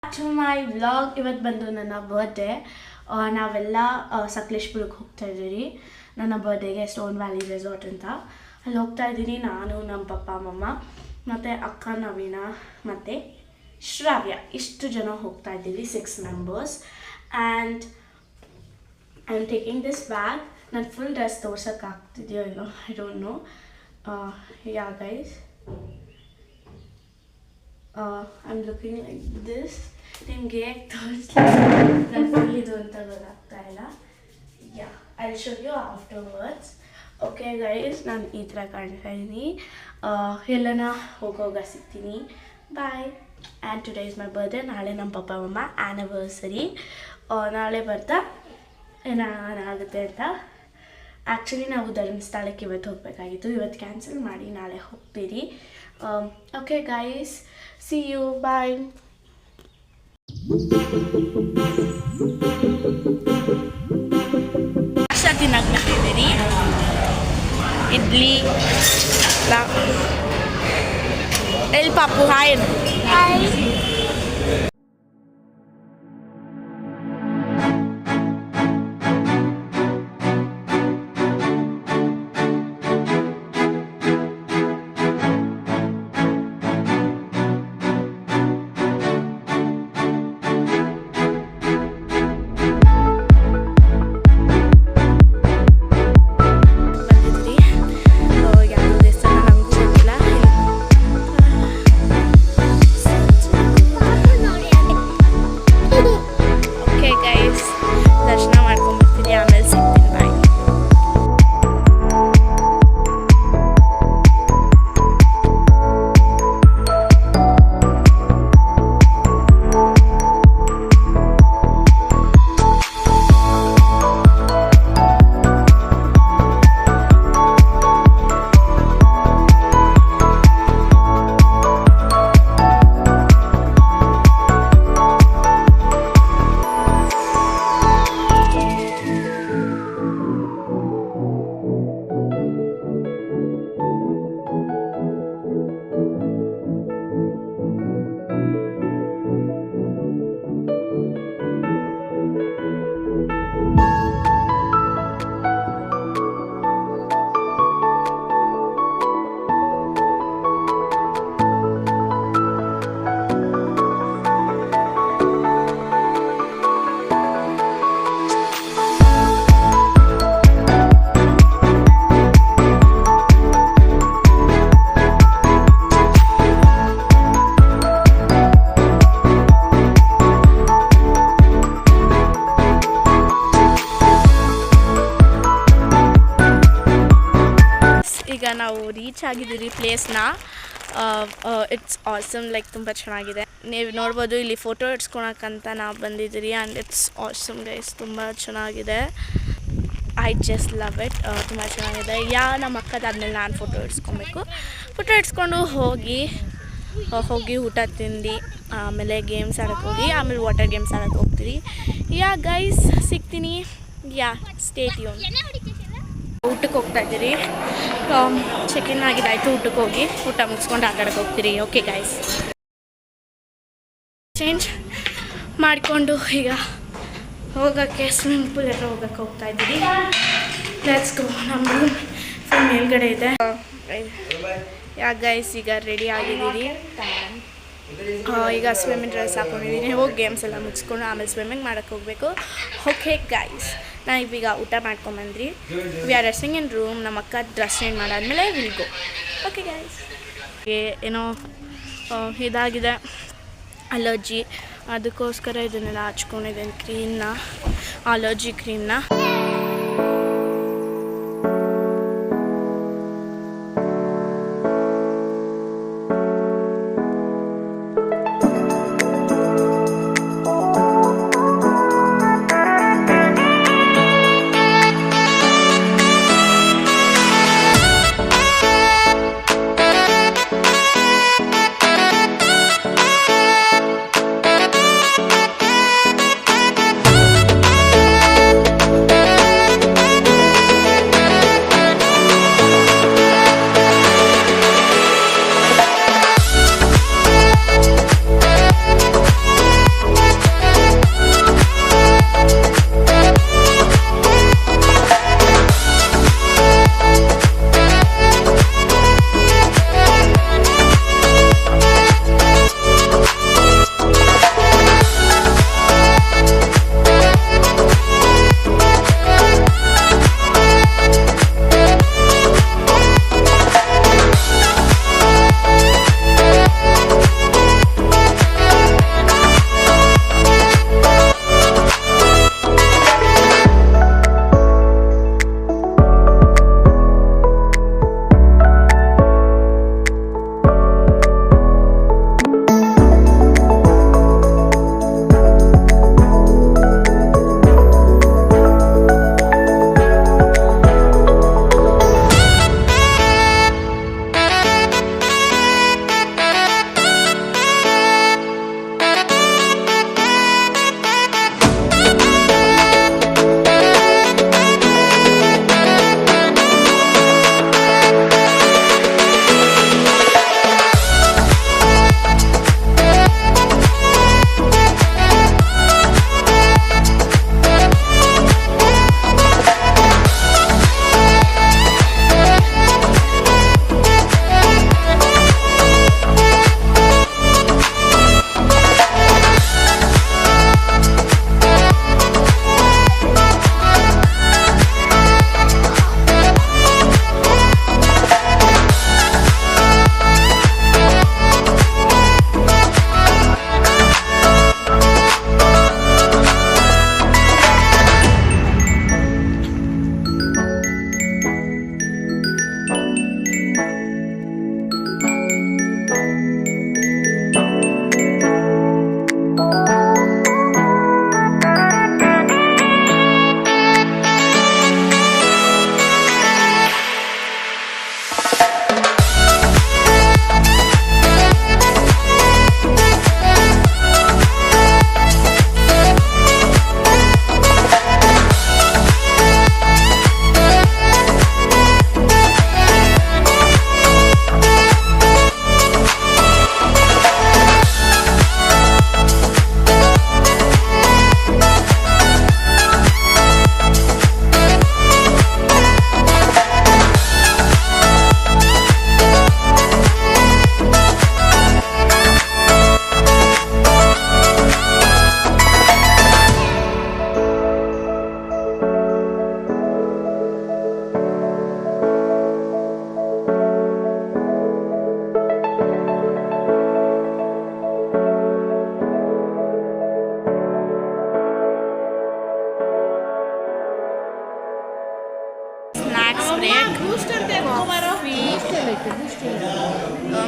To my vlog. ಇವತ್ತು ಬಂದು ನನ್ನ ಬರ್ಡೇ. ನಾವೆಲ್ಲ ಸಕಲೇಶ್ಪುರಕ್ಕೆ ಹೋಗ್ತಾ ಇದ್ದೀರಿ ನನ್ನ ಬರ್ಡೇಗೆ, ಸ್ಟೋನ್ ವ್ಯಾಲಿ ರೆಸಾರ್ಟ್ ಅಂತ. ಅಲ್ಲಿ ಹೋಗ್ತಾ ಇದ್ದೀನಿ ನಾನು, ನಮ್ಮ ಪಪ್ಪ ಮಮ್ಮ ಮತ್ತು ಅಕ್ಕ ನವೀನ ಮತ್ತು ಶ್ರಾವ್ಯ, ಇಷ್ಟು ಜನ ಹೋಗ್ತಾ ಇದ್ದೀವಿ, 6 members. And I am taking this bag. ನಾನು ಫುಲ್ ಡ್ರೆಸ್ ತೋರ್ಸೋಕ್ಕಾಗ್ತಿದೆಯೋ ಏನೋ, I don't know. Ya guys, I am looking like this. ನಿಮಗೆ ನಾನು ಫುಲ್ ಇದು ಅಂತ ಗೊತ್ತಾಗ್ತಾ ಇಲ್ಲ. Ya, I will show you afterwards. Okay guys, ನಾನು ಈ ಥರ ಕಾಣ್ತಾ ಇದ್ದೀನಿ. ಎಲ್ಲನ ಹೋಗೋವಾಗ ಸಿಗ್ತೀನಿ. Bye. And today is my birthday. ನಾಳೆ ನಮ್ಮ ಪಪ್ಪ ಮಮ್ಮ ಆ್ಯನಿವರ್ಸರಿ. ನಾಳೆ ಬರ್ತಾ ಏನಾಗುತ್ತೆ ಅಂತ. ಆ್ಯಕ್ಚುಲಿ ನಾವು ಧರ್ಮಸ್ಥಳಕ್ಕೆ ಇವತ್ತು ಹೋಗಬೇಕಾಗಿತ್ತು, ಇವತ್ತು ಕ್ಯಾನ್ಸಲ್ ಮಾಡಿ ನಾಳೆ ಹೋಗ್ತೀರಿ. ಓಕೆ ಗೈಸ್, ಸಿ ಯು, ಬಾಯ್. ನಾಷ್ಟ ತಿನ್ನಕ್ಕೆ ಬಂದಿದ್ದೀರಿ. ಇಡ್ಲಿ. ಎಲ್ಲಿ ಪಾಪು? ಹಾಯ್. ಈಗ ನಾವು ರೀಚ್ ಆಗಿದ್ದೀರಿ ಪ್ಲೇಸ್ನ. ಇಟ್ಸ್ ಆಸಮ್, ಲೈಕ್ ತುಂಬ ಚೆನ್ನಾಗಿದೆ. ನೀವು ನೋಡ್ಬೋದು ಇಲ್ಲಿ ಫೋಟೋ ಇಡ್ಸ್ಕೊಳಕ್ಕಂತ ನಾವು ಬಂದಿದ್ದೀರಿ. ಆ್ಯಂಡ್ ಇಟ್ಸ್ ಆಸಮ್ ಗೈಸ್, ತುಂಬ ಚೆನ್ನಾಗಿದೆ. I just love it. ತುಂಬ ಚೆನ್ನಾಗಿದೆ. ನಮ್ಮ ಅಕ್ಕದಾದ್ಮೇಲೆ ನಾನು ಫೋಟೋ ಇಡ್ಸ್ಕೊಬೇಕು. ಫೋಟೋ ಇಡ್ಸ್ಕೊಂಡು ಹೋಗಿ ಊಟ ತಿಂದು ಆಮೇಲೆ ಗೇಮ್ಸ್ ಆಡೋಕ್ಕೆ ಹೋಗಿ ಆಮೇಲೆ ವಾಟರ್ ಗೇಮ್ಸ್ ಆಡೋಕ್ಕೆ ಹೋಗ್ತೀರಿ. ಗೈಸ್, ಸಿಗ್ತೀನಿ. Stay tune. ಊಟಕ್ಕೆ ಹೋಗ್ತಾ ಇದ್ದೀರಿ. ಚೆಕ್-ಇನ್ ಆಗಿದ್ದಾಯಿತು. ಊಟಕ್ಕೆ ಹೋಗಿ ಊಟ ಮುಗಿಸ್ಕೊಂಡು ಆಟಾಡಕ್ಕೆ ಹೋಗ್ತೀರಿ. ಓಕೆ ಗೈಸ್, ಚೇಂಜ್ ಮಾಡಿಕೊಂಡು ಈಗ ಹೋಗೋಕ್ಕೆ ಸ್ವಿಮ್ಮಿಂಗ್ ಪೂಲ್ ಹತ್ರ ಹೋಗ್ತಾ ಇದ್ದೀರಿ. Let's go. ನಮ್ಮ ರೂಮ್ ಫುಲ್ ಮೇಲ್ಗಡೆ ಇದೆ. ಗೈಸ್, ಈಗ ರೆಡಿ ಆಗಿದ್ದೀರಿ. ಈಗ ಸ್ವಿಮ್ಮಿಂಗ್ ಡ್ರೆಸ್ ಹಾಕ್ಕೊಂಡಿದ್ದೀನಿ. ಹೋಗಿ ಗೇಮ್ಸ್ ಎಲ್ಲ ಮುಗಿಸ್ಕೊಂಡು ಆಮೇಲೆ ಸ್ವಿಮ್ಮಿಂಗ್ ಮಾಡೋಕ್ಕೆ ಹೋಗಬೇಕು. ಓಕೆ ಗೈಸ್, ನಾವು ಈಗ ಊಟ ಮಾಡ್ಕೊಂಬಂದ್ರಿ. We are resting in room. ನಮ್ಮ ಅಕ್ಕ ಡ್ರೆಸ್ ಚೇಂಜ್ ಮಾಡಾದ್ಮೇಲೆ ವಿಲ್ ಗೋ. ಓಕೆ ಗೈಸ್, ಏನೋ ಇದಾಗಿದೆ ಅಲರ್ಜಿ, ಅದಕ್ಕೋಸ್ಕರ ಇದನ್ನೆಲ್ಲ ಹಚ್ಕೊಂಡಿದ್ದೀನಿ, ಕ್ರೀಮ್ನ, ಅಲರ್ಜಿ ಕ್ರೀಮ್ನ.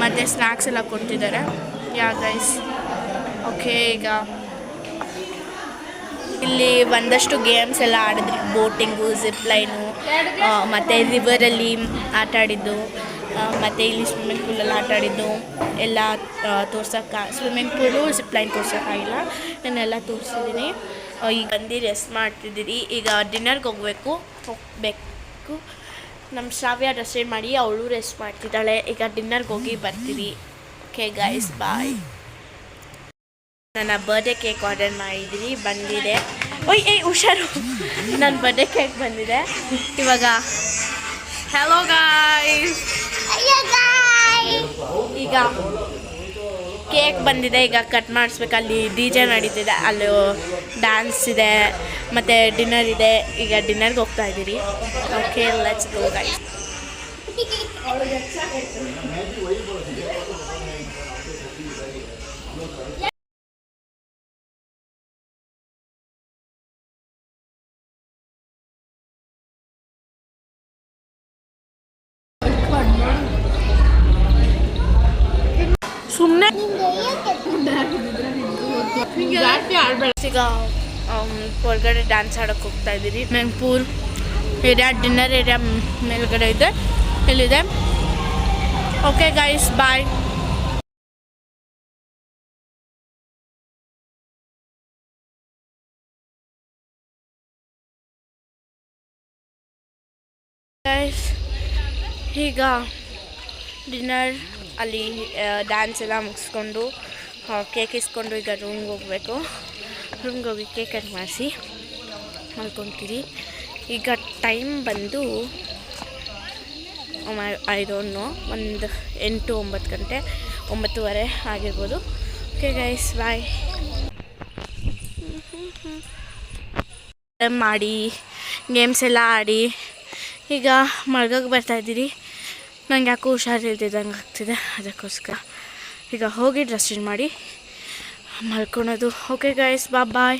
ಮತ್ತು ಸ್ನ್ಯಾಕ್ಸ್ ಎಲ್ಲ ಕೊಡ್ತಿದ್ದಾರೆ. ಯಾ ಗೈಸ್. ಓಕೆ, ಈಗ ಇಲ್ಲಿ ಒಂದಷ್ಟು ಗೇಮ್ಸ್ ಎಲ್ಲ ಆಡಿದ್ರಿ. ಬೋಟಿಂಗು, ಜಿಪ್ ಲೈನು, ಮತ್ತು ರಿವರಲ್ಲಿ ಆಟ ಆಡಿದ್ದು, ಮತ್ತು ಇಲ್ಲಿ ಸ್ವಿಮ್ಮಿಂಗ್ ಪೂಲಲ್ಲಿ ಆಟ ಆಡಿದ್ದು ಎಲ್ಲ ಸ್ವಿಮ್ಮಿಂಗ್ ಪೂಲು, ಜಿಪ್ ಲೈನ್ ತೋರ್ಸೋಕ್ಕಾಗಿಲ್ಲ. ನಾನೆಲ್ಲ ತೋರಿಸಿದ್ದೀನಿ. ಈಗ ಬಂದು ರೆಸ್ಟ್ ಮಾಡ್ತಿದ್ದೀರಿ. ಈಗ ಡಿನ್ನರ್ಗೆ ಹೋಗಬೇಕು. ನಮ್ಮ ಶ್ರಾವ್ಯ ರೆಸ್ಟ್ ಮಾಡಿ ಅವಳು ರೆಸ್ಟ್ ಮಾಡ್ತಿದ್ದಾಳೆ. ಈಗ ಡಿನ್ನರ್ಗೆ ಹೋಗಿ ಬರ್ತೀವಿ. ಓಕೆ ಗೈಸ್, ಬಾಯ್. ನನ್ನ ಬರ್ಡೇ ಕೇಕ್ ಆರ್ಡರ್ ಮಾಡಿದ್ದೀನಿ, ಬಂದಿದೆ. ಹುಷಾರು, ನನ್ನ ಬರ್ಡೇ ಕೇಕ್ ಬಂದಿದೆ ಇವಾಗ. ಹಲೋ ಗಾಯ್ಸ್, ಈಗ ಕೇಕ್ ಬಂದಿದೆ. ಈಗ ಕಟ್ ಮಾಡಿಸ್ಬೇಕು. ಅಲ್ಲಿ DJ ನಡೀತಿದೆ, ಅಲ್ಲಿ ಡ್ಯಾನ್ಸ್ ಇದೆ, ಮತ್ತು ಡಿನ್ನರ್ ಇದೆ. ಈಗ ಡಿನ್ನರ್ಗೆ ಹೋಗ್ತಾ ಇದ್ದೀರಿ. Okay, let's go guys. ಸುಮ್ಮನೆ ಈಗ ಹೊರಗಡೆ ಡ್ಯಾನ್ಸ್ ಆಡೋಕ್ಕೆ ಹೋಗ್ತಾ ಇದ್ದೀರಿ. ಪೂಲ್ ಏರಿಯಾ, ಡಿನ್ನರ್ ಏರಿಯಾ ಮೇಲ್ಗಡೆ ಇದೆ, ಇಲ್ಲಿದೆ. ಓಕೆ ಗೈಸ್, ಬಾಯ್. ಗೈಸ್, ಈಗ ಡಿನ್ನರ್ ಅಲ್ಲಿ ಡ್ಯಾನ್ಸ್ ಎಲ್ಲ ಮುಗಿಸ್ಕೊಂಡು ಕೇಕ್ ಇಸ್ಕೊಂಡು ಈಗ ರೂಮ್ಗೆ ಹೋಗಬೇಕು. ರೂಮ್ಗೆ ಹೋಗಿ ಕೇಕ್ ಕಟ್ ಮಾಡಿಸಿ ಮಲ್ಕೊತೀರಿ. ಈಗ ಟೈಮ್ ಬಂದು ಐ ಡೋಂಟ್ ನೋ, ಒಂದು 8-9 ಗಂಟೆ, 9:30 ಆಗಿರ್ಬೋದು. ಓಕೆ ಗೈಸ್, ಬಾಯ್. ಮಾಡಿ ಗೇಮ್ಸ್ ಎಲ್ಲ ಆಡಿ ಈಗ ಮಲ್ಗೋಕ್ಕೆ ಬರ್ತಾಯಿದ್ದೀರಿ. ನಂಗೆ ಯಾಕೋ ಹುಷಾರಿಲ್ದಿದ್ದಂಗೆ ಆಗ್ತಿದೆ, ಅದಕ್ಕೋಸ್ಕರ ಈಗ ಹೋಗಿ ಡ್ರೆಸ್ ಚೇಂಜ್ ಮಾಡಿ ಮಲ್ಕೊಳೋದು. ಓಕೆ ಗೈಸ್, ಬಾಯ್.